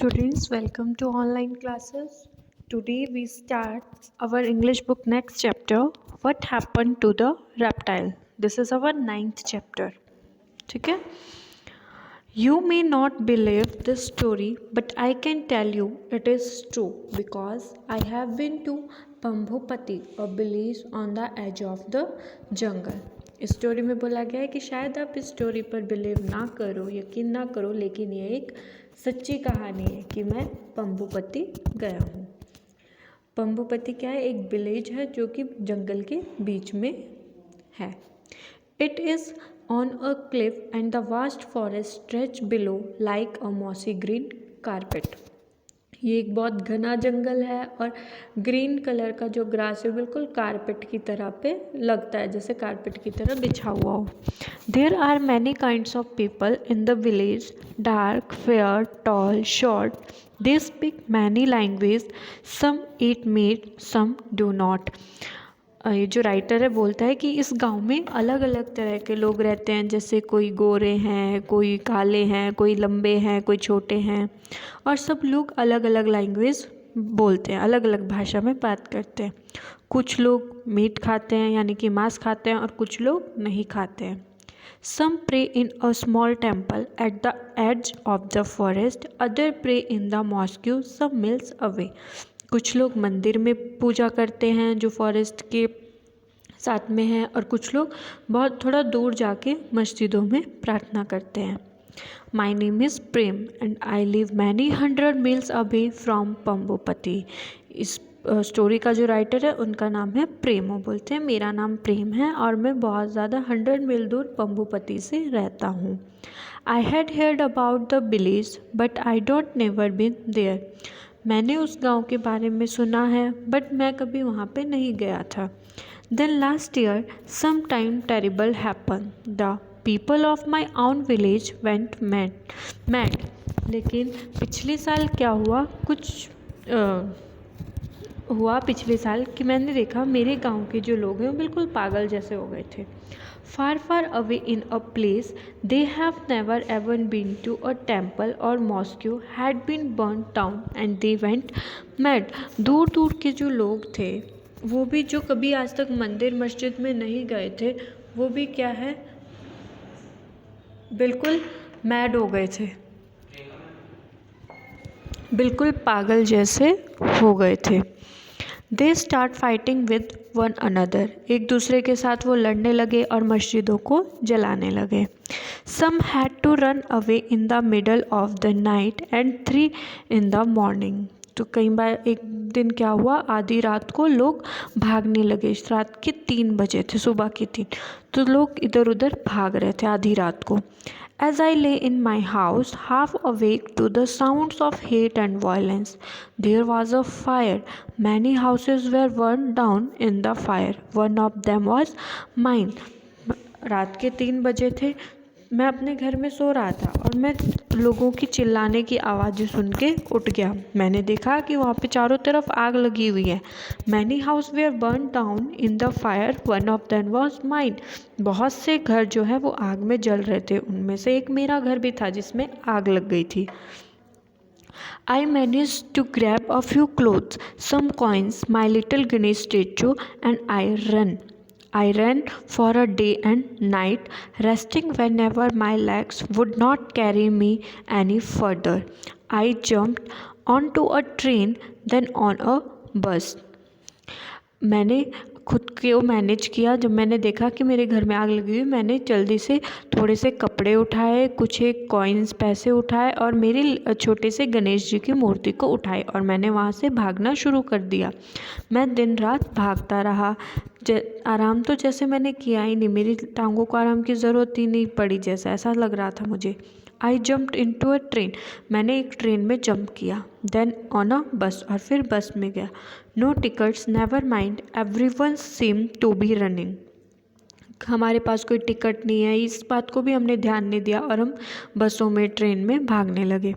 students, welcome to online classes. Today we start our English book next chapter. What happened to the reptile? This is our 9th chapter. ठीक है? You may not believe this story, but I can tell you it is true because I have been to Pambhupati, a village on the edge of the jungle. इस story में बोला गया है कि शायद आप इस स्टोरी पर बिलीव ना करो, यकीन ना करो, लेकिन ये एक सच्ची कहानी है कि मैं पंबुपति गया हूँ। पंबुपति क्या है? एक विलेज है जो कि जंगल के बीच में है। It is on a cliff and the vast forest stretch below like a mossy green carpet. ये एक बहुत घना जंगल है और ग्रीन कलर का जो ग्रास है बिल्कुल कारपेट की तरह पे लगता है, जैसे कारपेट की तरह बिछा हुआ हो। There are many kinds of people in the village, dark, fair, tall, short. They speak many language, some eat meat, some do not. ये जो राइटर है बोलता है कि इस गांव में अलग अलग तरह के लोग रहते हैं, जैसे कोई गोरे हैं, कोई काले हैं, कोई लंबे हैं, कोई छोटे हैं, और सब लोग अलग अलग लैंग्वेज बोलते हैं, अलग अलग भाषा में बात करते हैं। कुछ लोग मीट खाते हैं यानी कि मांस खाते हैं और कुछ लोग नहीं खाते हैं। Some pray in a small temple at the edge of the forest, other pray in the mosque some miles away. कुछ लोग मंदिर में पूजा करते हैं जो फॉरेस्ट के साथ में है, और कुछ लोग बहुत थोड़ा दूर जाके मस्जिदों में प्रार्थना करते हैं। My name is Prem and I live many 100 miles away from Pambupati. इस स्टोरी का जो राइटर है उनका नाम है प्रेम। वो बोलते हैं मेरा नाम प्रेम है और मैं बहुत ज़्यादा 100 मील दूर पंबुपति से रहता हूँ। I had heard about the village but I don't never been there. मैंने उस गांव के बारे में सुना है बट मैं कभी वहाँ पे नहीं गया था। Then last year sometime terrible happened. The people of my own village went mad. लेकिन पिछले साल क्या हुआ, हुआ पिछले साल कि मैंने देखा मेरे गांव के जो लोग हैं वो बिल्कुल पागल जैसे हो गए थे। Far far away in a place they have never ever been to, a temple or mosque had been burnt down and they went mad. दूर दूर के जो लोग थे वो भी, जो कभी आज तक मंदिर मस्जिद में नहीं गए थे, वो भी क्या है, बिल्कुल मैड हो गए थे, बिल्कुल पागल जैसे हो गए थे। They start fighting with one another. एक दूसरे के साथ वो लड़ने लगे और मस्जिदों को जलाने लगे। Some had to run away in the middle of the night and 3 in the morning। तो कई बार एक दिन क्या हुआ, आधी रात को लोग भागने लगे। रात के 3 बजे थे, सुबह के 3, तो लोग इधर उधर भाग रहे थे आधी रात को। As I lay in my house, half awake to the sounds of hate and violence, there was a fire. Many houses were burned down in the fire. One of them was mine. रात के 3 बजे थे, मैं अपने घर में सो रहा था और मैं लोगों की चिल्लाने की आवाज़ें सुन के उठ गया। मैंने देखा कि वहाँ पे चारों तरफ आग लगी हुई है। Many house were burn down in the fire, one of them was mine. बहुत से घर जो है वो आग में जल रहे थे, उनमें से एक मेरा घर भी था जिसमें आग लग गई थी। I managed to grab a few clothes, some coins, my little Ganesh statue, and I ran for a day and night, resting whenever my legs would not carry me any further. I jumped onto a train, then on a bus. मैंने खुद को manage किया। जब मैंने देखा कि मेरे घर में आग लगी हुई, मैंने जल्दी से थोड़े से कपड़े उठाए, कुछ एक कॉइन्स पैसे उठाए और मेरे छोटे से गणेश जी की मूर्ति को उठाए और मैंने वहाँ से भागना शुरू कर दिया। मैं दिन रात भागता रहा। आराम तो जैसे मैंने किया ही नहीं, मेरी टांगों को आराम की ज़रूरत ही नहीं पड़ी, जैसा ऐसा लग रहा था मुझे। आई जम्प्ड इनटू अ ट्रेन। मैंने एक ट्रेन में जंप किया। देन ऑन अ बस, और फिर बस में गया। No tickets, never mind, everyone seem to be running. हमारे पास कोई टिकट नहीं है, इस बात को भी हमने ध्यान नहीं दिया और हम बसों में, ट्रेन में भागने लगे।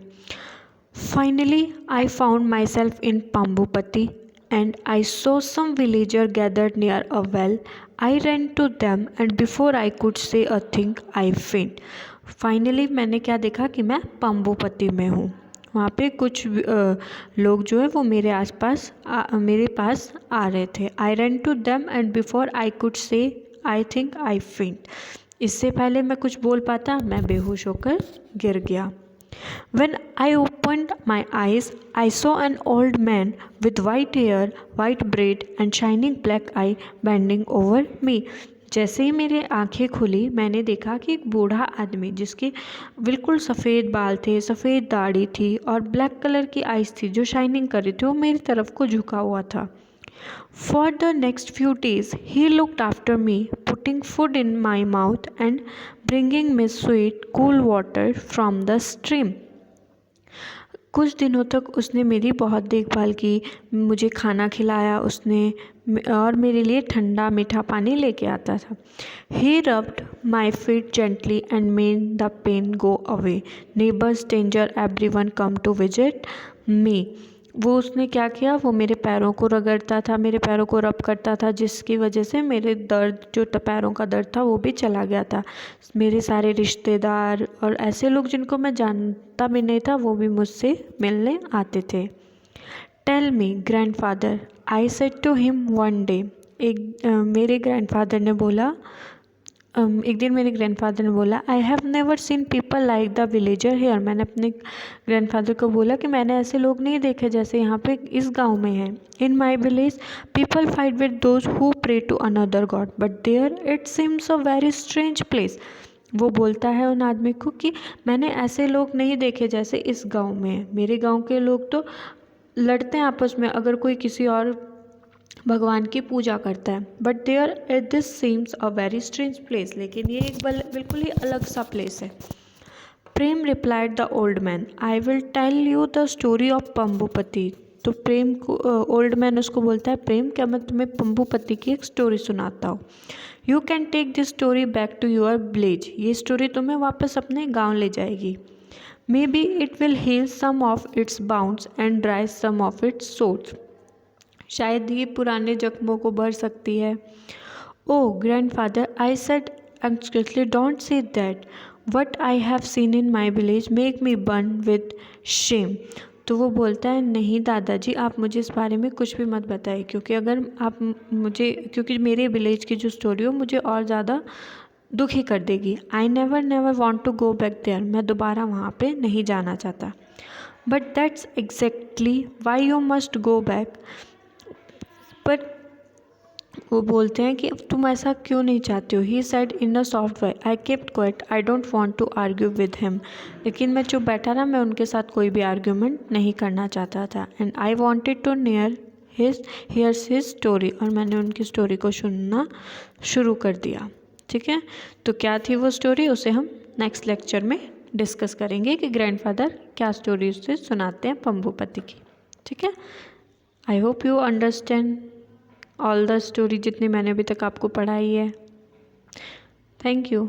Finally I found myself in Pambupati and I saw some villager gathered near a well. I ran to them and before I could say a thing, I faint. Finally मैंने क्या देखा कि मैं पंबुपति में हूँ वहाँ पे कुछ लोग जो है वो मेरे पास आ रहे थे। I run to them and before I could say I think I फेंट। इससे पहले मैं कुछ बोल पाता मैं बेहोश होकर गिर गया। When I opened my eyes, I saw an old man with white hair, white braid and shining black eye bending over me. जैसे ही मेरी आंखें खुली मैंने देखा कि एक बूढ़ा आदमी जिसके बिल्कुल सफ़ेद बाल थे, सफ़ेद दाढ़ी थी और ब्लैक कलर की आइज़ थी जो शाइनिंग कर रही थी, वो मेरी तरफ को झुका हुआ था। For the next few days, he looked after me, putting food in my mouth and bringing me sweet, cool water from the stream. कुछ दिनों तक उसने मेरी बहुत देखभाल की, मुझे खाना खिलाया उसने और मेरे लिए ठंडा मीठा पानी लेके आता था। He rubbed my feet gently and made the pain go away. Neighbors, stranger, everyone come to visit me. वो उसने क्या किया, वो मेरे पैरों को रगड़ता था, मेरे पैरों को रब करता था, जिसकी वजह से मेरे दर्द जो पैरों का दर्द था वो भी चला गया था। मेरे सारे रिश्तेदार और ऐसे लोग जिनको मैं जानता भी नहीं था वो भी मुझसे मिलने आते थे। Tell me grandfather, I said to him one day. मेरे ग्रैंडफादर ने बोला एक दिन मेरे ग्रैंडफादर ने बोला, I have never seen people like the villager here. मैंने अपने ग्रैंडफादर को बोला कि मैंने ऐसे लोग नहीं देखे जैसे यहाँ पे इस गांव में हैं। In my village people fight with those who pray to another god but there it seems a very strange place. वो बोलता है उन आदमी को कि मैंने ऐसे लोग नहीं देखे जैसे इस गाँव में हैं। मेरे गाँव के लोग तो लड़ते हैं आपस में अगर कोई किसी और भगवान की पूजा करता है, but there it this seems a very strange place. लेकिन ये एक बिल्कुल ही अलग सा प्लेस है। Prem replied the old man, I will tell you the story of Pambupati. तो प्रेम को ओल्ड मैन उसको बोलता है, प्रेम क्या मैं तुम्हें पंबुपति की एक स्टोरी सुनाता हूँ। You can take this story back to your village. ये स्टोरी तुम्हें वापस अपने गाँव ले जाएगी। Maybe it will heal some of its wounds and dry some of its sores. शायद ये पुराने जख्मों को भर सकती है। Oh grandfather, I said anxiously, don't say that. What I have seen in my village make me burn with shame. तो वो बोलता है, नहीं दादाजी आप मुझे इस बारे में कुछ भी मत बताइए, क्योंकि अगर आप मुझे क्योंकि मेरे विलेज की जो स्टोरी हो मुझे और ज़्यादा दुखी कर देगी। I never want to go back there. मैं दोबारा वहाँ पे नहीं जाना चाहता। But that's exactly why you must go back. पर वो बोलते हैं कि तुम ऐसा क्यों नहीं चाहते हो। He said in a soft way, I kept quiet, I don't want to argue with him. लेकिन मैं चुप बैठा रहा, मैं उनके साथ कोई भी आर्ग्यूमेंट नहीं करना चाहता था। And I wanted to hears his story. और मैंने उनकी स्टोरी को सुनना शुरू कर दिया। ठीक है, तो क्या थी वो स्टोरी, उसे हम नेक्स्ट लेक्चर में डिस्कस करेंगे कि ग्रैंडफादर क्या स्टोरी उससे सुनाते हैं पंबुपति की। ठीक है, I hope you understand all the story जितनी मैंने अभी तक आपको पढ़ाई है। Thank you.